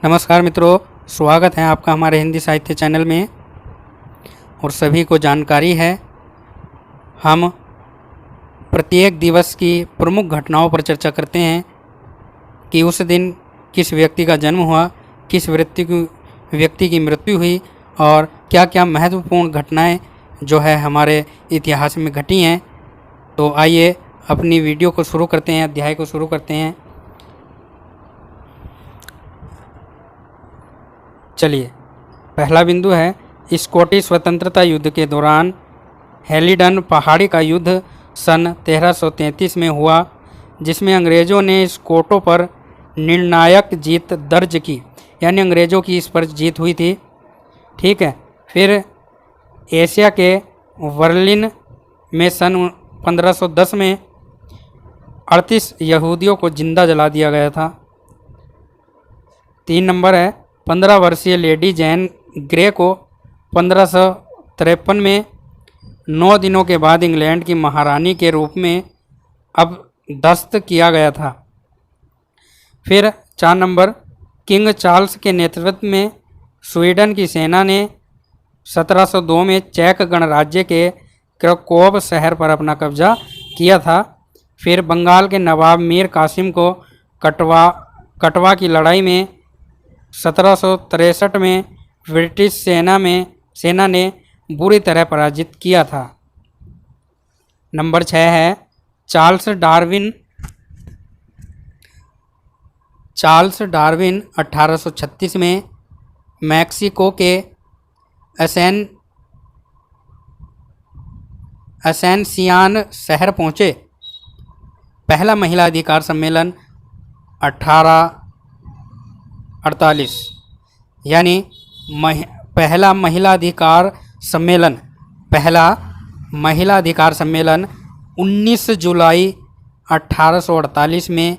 नमस्कार मित्रों, स्वागत है आपका हमारे हिंदी साहित्य चैनल में। और सभी को जानकारी है, हम प्रत्येक दिवस की प्रमुख घटनाओं पर चर्चा करते हैं कि उस दिन किस व्यक्ति का जन्म हुआ, किस व्यक्ति की मृत्यु हुई और क्या क्या महत्वपूर्ण घटनाएं जो है हमारे इतिहास में घटी हैं। तो आइए अपनी वीडियो को शुरू करते हैं, अध्याय को शुरू करते हैं। चलिए, पहला बिंदु है स्कॉटिश स्वतंत्रता युद्ध के दौरान हेलिडन पहाड़ी का युद्ध सन 1333 में हुआ, जिसमें अंग्रेज़ों ने स्कॉटों पर निर्णायक जीत दर्ज की, यानी अंग्रेज़ों की इस पर जीत हुई थी। ठीक है। फिर एशिया के बर्लिन में सन 1510 में 38 यहूदियों को जिंदा जला दिया गया था। 3 नंबर है 15 वर्षीय लेडी जैन ग्रे को 1553 में 9 दिनों के बाद इंग्लैंड की महारानी के रूप में अब दस्त किया गया था। फिर 4 नंबर किंग चार्ल्स के नेतृत्व में स्वीडन की सेना ने 1702 में चेक गणराज्य के क्रकोव शहर पर अपना कब्जा किया था। फिर बंगाल के नवाब मीर कासिम को कटवा की लड़ाई में 1763 में ब्रिटिश सेना ने बुरी तरह पराजित किया था। नंबर 6 है चार्ल्स डार्विन 1836 में मैक्सिको के असेनसियान शहर पहुँचे। पहला महिला अधिकार सम्मेलन 1848 यानी पहला महिला अधिकार सम्मेलन 19 जुलाई 1848 में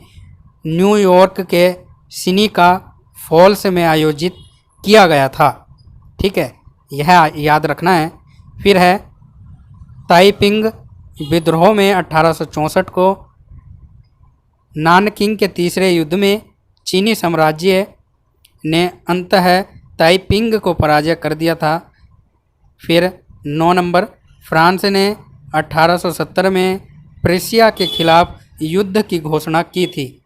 न्यूयॉर्क के सिनिका फॉल्स में आयोजित किया गया था। ठीक है, यह याद रखना है। फिर है ताइपिंग विद्रोह में 1864 को नानकिंग के तीसरे युद्ध में चीनी साम्राज्य ने अंततः ताइपिंग को पराजय कर दिया था। फिर 9 नंबर फ्रांस ने 1870 में प्रेशिया के खिलाफ युद्ध की घोषणा की थी।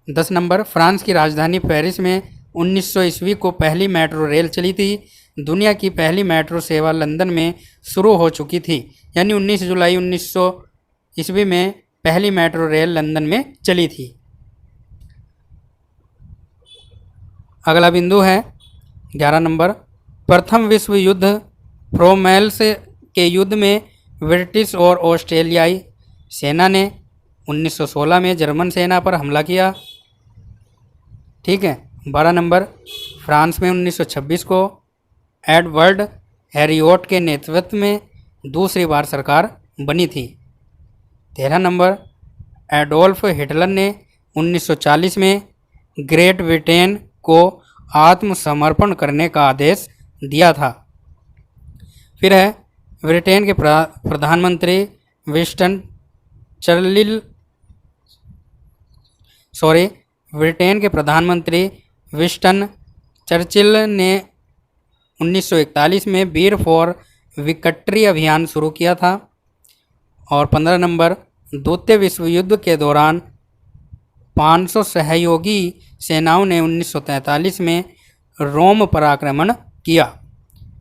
10 नंबर फ्रांस की राजधानी पेरिस में 1900 ईस्वी को पहली मेट्रो रेल चली थी। दुनिया की पहली मेट्रो सेवा लंदन में शुरू हो चुकी थी, यानी 19 जुलाई 1900 ईस्वी में पहली मेट्रो रेल लंदन में चली थी। अगला बिंदु है 11 नंबर प्रथम विश्व युद्ध फ्रोमेल्स के युद्ध में ब्रिटिश और ऑस्ट्रेलियाई सेना ने 1916 में जर्मन सेना पर हमला किया। ठीक है। 12 नंबर फ्रांस में 1926 को एडवर्ड हैरियोट के नेतृत्व में दूसरी बार सरकार बनी थी। 13 नंबर एडोल्फ हिटलर ने 1940 में ग्रेट ब्रिटेन को आत्मसमर्पण करने का आदेश दिया था। फिर है ब्रिटेन के प्रधानमंत्री विंस्टन चर्चिल ने 1941 में बीर फॉर विक्ट्री अभियान शुरू किया था। और 15 नंबर द्वितीय विश्व युद्ध के दौरान 500 सहयोगी सेनाओं ने 1943 में रोम पर आक्रमण किया।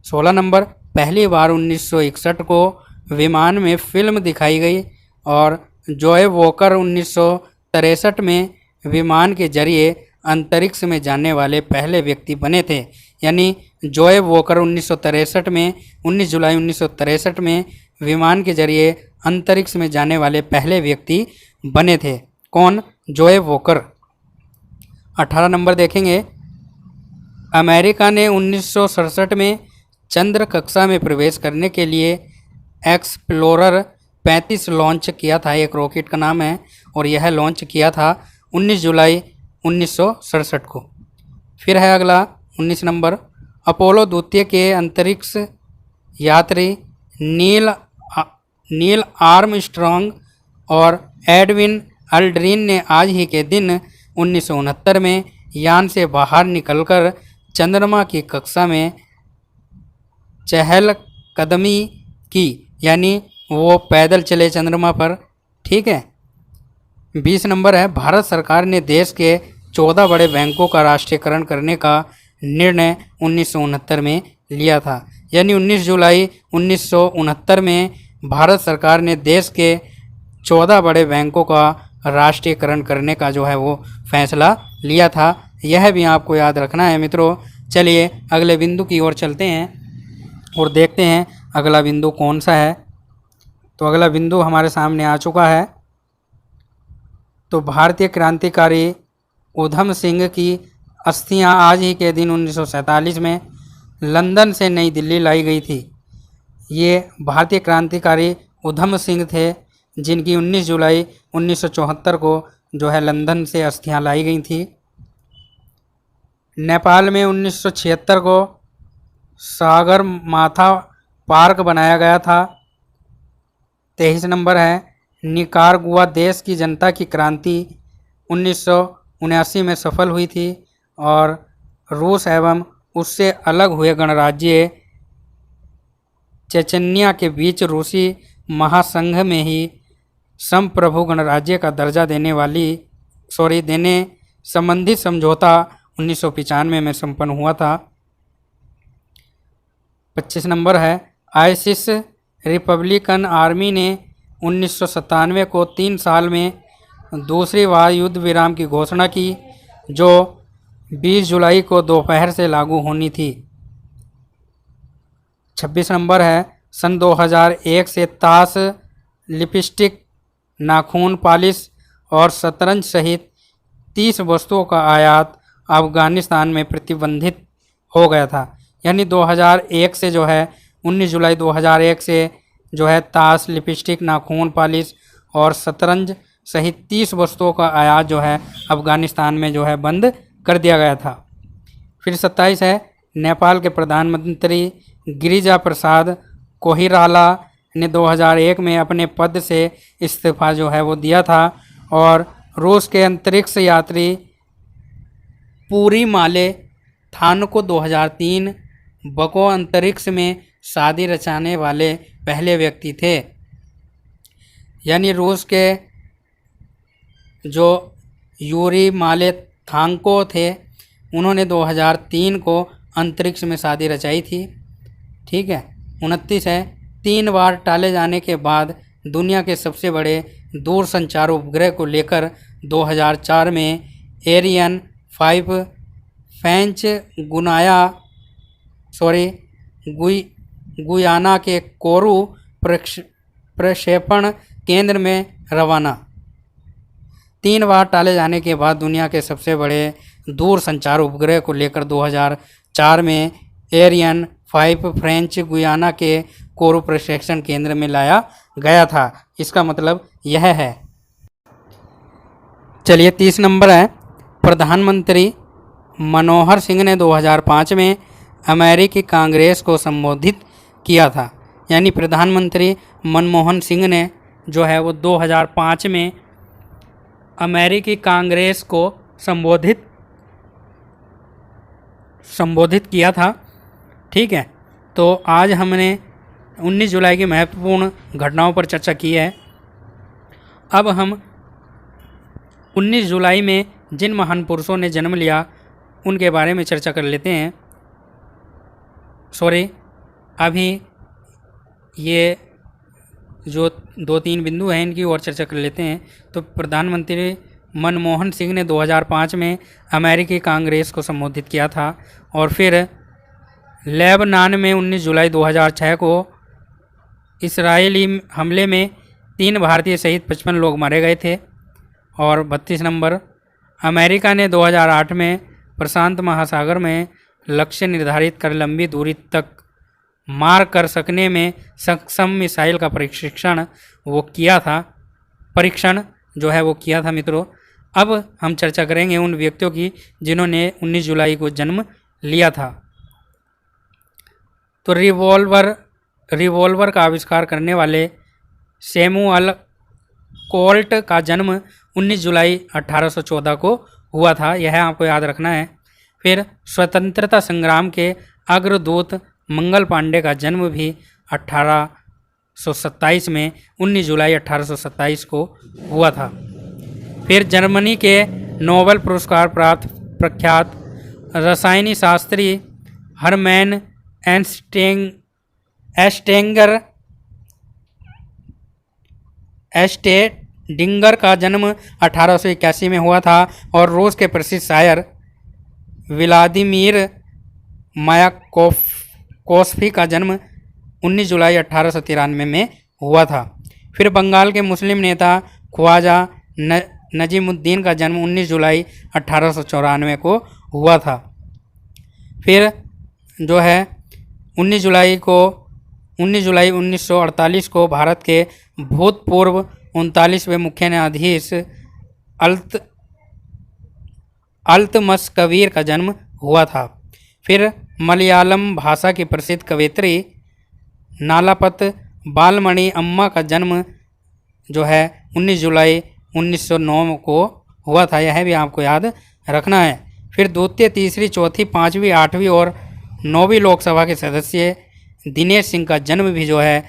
16 नंबर पहली बार 1961 को विमान में फिल्म दिखाई गई और जॉय वॉकर 1963 में विमान के जरिए अंतरिक्ष में जाने वाले पहले व्यक्ति बने थे, यानी जॉय वॉकर 1963 में 19 जुलाई 1963 में विमान के जरिए अंतरिक्ष में जाने वाले पहले व्यक्ति बने थे। कौन? Joe Walker. 18 नंबर देखेंगे अमेरिका ने 1967 में चंद्र कक्षा में प्रवेश करने के लिए एक्सप्लोरर 35 लॉन्च किया था। एक रॉकेट का नाम है और यह लॉन्च किया था 19 जुलाई 1967 को। फिर है अगला 19 नंबर अपोलो द्वितीय के अंतरिक्ष यात्री नील आर्मस्ट्रॉन्ग और एडविन अल्ड्रिन ने आज ही के दिन 1969 में यान से बाहर निकलकर चंद्रमा की कक्षा में चहलकदमी की, यानी वो पैदल चले चंद्रमा पर। ठीक है। 20 नंबर है, भारत सरकार ने देश के 14 बड़े बैंकों का राष्ट्रीयकरण करने का निर्णय 1969 में लिया था। यानी 19 जुलाई 1969 में भारत सरकार ने देश के 14 बड़े बैंकों का राष्ट्रीयकरण करने का जो है वो फैसला लिया था। यह भी आपको याद रखना है मित्रों। चलिए अगले बिंदु की ओर चलते हैं और देखते हैं अगला बिंदु कौन सा है। तो अगला बिंदु हमारे सामने आ चुका है। तो भारतीय क्रांतिकारी उधम सिंह की अस्थियां आज ही के दिन 1947 में लंदन से नई दिल्ली लाई गई थी। ये भारतीय क्रांतिकारी उधम सिंह थे जिनकी 19 जुलाई 1974 को जो है लंदन से अस्थियां लाई गई थी। नेपाल में 1976 को सागरमाथा पार्क बनाया गया था। 23 नंबर है, निकारागुआ देश की जनता की क्रांति 1979 में सफल हुई थी और रूस एवं उससे अलग हुए गणराज्य चेचन्या के बीच रूसी महासंघ में ही संप्रभु गणराज्य का दर्जा देने संबंधित समझौता 1995 में संपन्न हुआ था। 25 नंबर है, आईसिस रिपब्लिकन आर्मी ने 1997 को 3 साल में दूसरी बार युद्ध विराम की घोषणा की, जो 20 जुलाई को दोपहर से लागू होनी थी। 26 नंबर है, सन 2001 से ताश, लिपस्टिक, नाखून पॉलिश और शतरंज सहित 30 वस्तुओं का आयात अफगानिस्तान में प्रतिबंधित हो गया था। यानी 2001 से जो है 19 जुलाई 2001 से जो है ताश, लिपस्टिक, नाखून पॉलिश और शतरंज सहित 30 वस्तुओं का आयात जो है अफगानिस्तान में जो है बंद कर दिया गया था। फिर 27 है, नेपाल के प्रधानमंत्री गिरिजा प्रसाद कोहिराला ने 2001 में अपने पद से इस्तीफा जो है वो दिया था और रूस के अंतरिक्ष यात्री पूरी माले थान को 2003 बको अंतरिक्ष में शादी रचाने वाले पहले व्यक्ति थे। यानी रूस के जो यूरी माले थांको थे उन्होंने 2003 को अंतरिक्ष में शादी रचाई थी। ठीक है। 29 है, 3 बार टाले जाने के बाद दुनिया के सबसे बड़े दूरसंचार उपग्रह को लेकर 2004 में एरियन 5 फ्रेंच गुयाना के कोरू प्रक्षेपण केंद्र में रवाना। 3 बार टाले जाने के बाद दुनिया के सबसे बड़े दूरसंचार उपग्रह को लेकर 2004 में एरियन 5 फ्रेंच गुयाना के कोरू प्रशिक्षण केंद्र में लाया गया था। इसका मतलब यह है। चलिए 30 नंबर है, प्रधानमंत्री मनमोहन सिंह ने 2005 में अमेरिकी कांग्रेस को संबोधित किया था। यानी प्रधानमंत्री मनमोहन सिंह ने जो है वो 2005 में अमेरिकी कांग्रेस को संबोधित किया था। ठीक है। तो आज हमने 19 जुलाई की महत्वपूर्ण घटनाओं पर चर्चा की है। अब हम 19 जुलाई में जिन महान पुरुषों ने जन्म लिया उनके बारे में चर्चा कर लेते हैं। अभी ये जो 2-3 बिंदु हैं इनकी और चर्चा कर लेते हैं। तो प्रधानमंत्री मनमोहन सिंह ने 2005 में अमेरिकी कांग्रेस को संबोधित किया था और फिर लेबनान में 19 जुलाई 2006 को इसराइली हमले में 3 भारतीय सहित 55 लोग मारे गए थे। और 32 नंबर, अमेरिका ने 2008 में प्रशांत महासागर में लक्ष्य निर्धारित कर लंबी दूरी तक मार कर सकने में सक्षम मिसाइल का परीक्षण जो है वो किया था मित्रों। अब हम चर्चा करेंगे उन व्यक्तियों की जिन्होंने 19 जुलाई को जन्म लिया था। तो रिवॉल्वर का आविष्कार करने वाले सैमुअल कोल्ट का जन्म 19 जुलाई 1814 को हुआ था, यह आपको याद रखना है। फिर स्वतंत्रता संग्राम के अग्रदूत मंगल पांडे का जन्म भी 1827 में 19 जुलाई 1827 को हुआ था। फिर जर्मनी के नोबेल पुरस्कार प्राप्त प्रख्यात रसायनी शास्त्री हरमैन एस्टेडिंगर का जन्म 1881 में हुआ था और रूस के प्रसिद्ध शायर व्लादिमीर मायाकोव्स्की का जन्म 19 जुलाई 1893 में हुआ था। फिर बंगाल के मुस्लिम नेता ख्वाजा नजीमुद्दीन का जन्म 19 जुलाई 1894 को हुआ था। फिर जो है 19 जुलाई 1948 को भारत के भूतपूर्व 39वें मुख्य न्यायाधीश अल्तमश कबीर का जन्म हुआ था। फिर मलयालम भाषा की प्रसिद्ध कवयित्री नालापत बालमणि अम्मा का जन्म जो है 19 जुलाई 1909 को हुआ था, यह भी आपको याद रखना है। फिर द्वितीय, तीसरी, चौथी, पाँचवीं, आठवीं और 9वीं लोकसभा के सदस्य दिनेश सिंह का जन्म भी जो है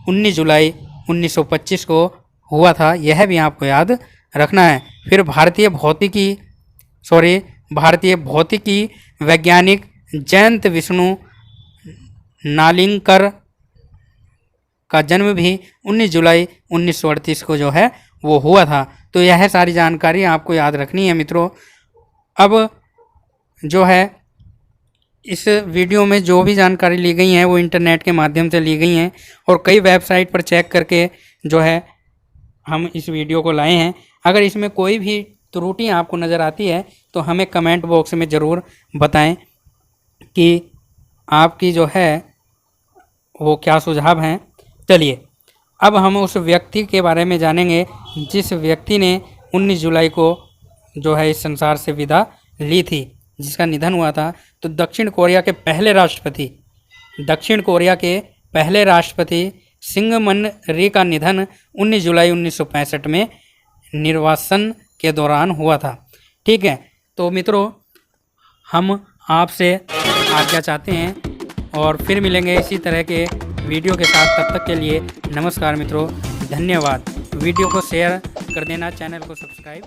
19 जुलाई 1925 को हुआ था, यह भी आपको याद रखना है। फिर भारतीय भौतिकी वैज्ञानिक जयंत विष्णु नालिंकर का जन्म भी 19 जुलाई 1938 को जो है वो हुआ था। तो यह सारी जानकारी आपको याद रखनी है मित्रों। अब जो है इस वीडियो में जो भी जानकारी ली गई है वो इंटरनेट के माध्यम से ली गई हैं और कई वेबसाइट पर चेक करके जो है हम इस वीडियो को लाए हैं। अगर इसमें कोई भी त्रुटि आपको नज़र आती है तो हमें कमेंट बॉक्स में ज़रूर बताएं कि आपकी जो है वो क्या सुझाव हैं। चलिए अब हम उस व्यक्ति के बारे में जानेंगे जिस व्यक्ति ने 19 जुलाई को जो है इस संसार से विदा ली थी, जिसका निधन हुआ था। तो दक्षिण कोरिया के पहले राष्ट्रपति सिंगमन री का निधन 19 जुलाई 1965 में निर्वासन के दौरान हुआ था। ठीक है, तो मित्रों हम आपसे आज्ञा चाहते हैं और फिर मिलेंगे इसी तरह के वीडियो के साथ। तब तक के लिए नमस्कार मित्रों, धन्यवाद। वीडियो को शेयर कर देना, चैनल को सब्सक्राइब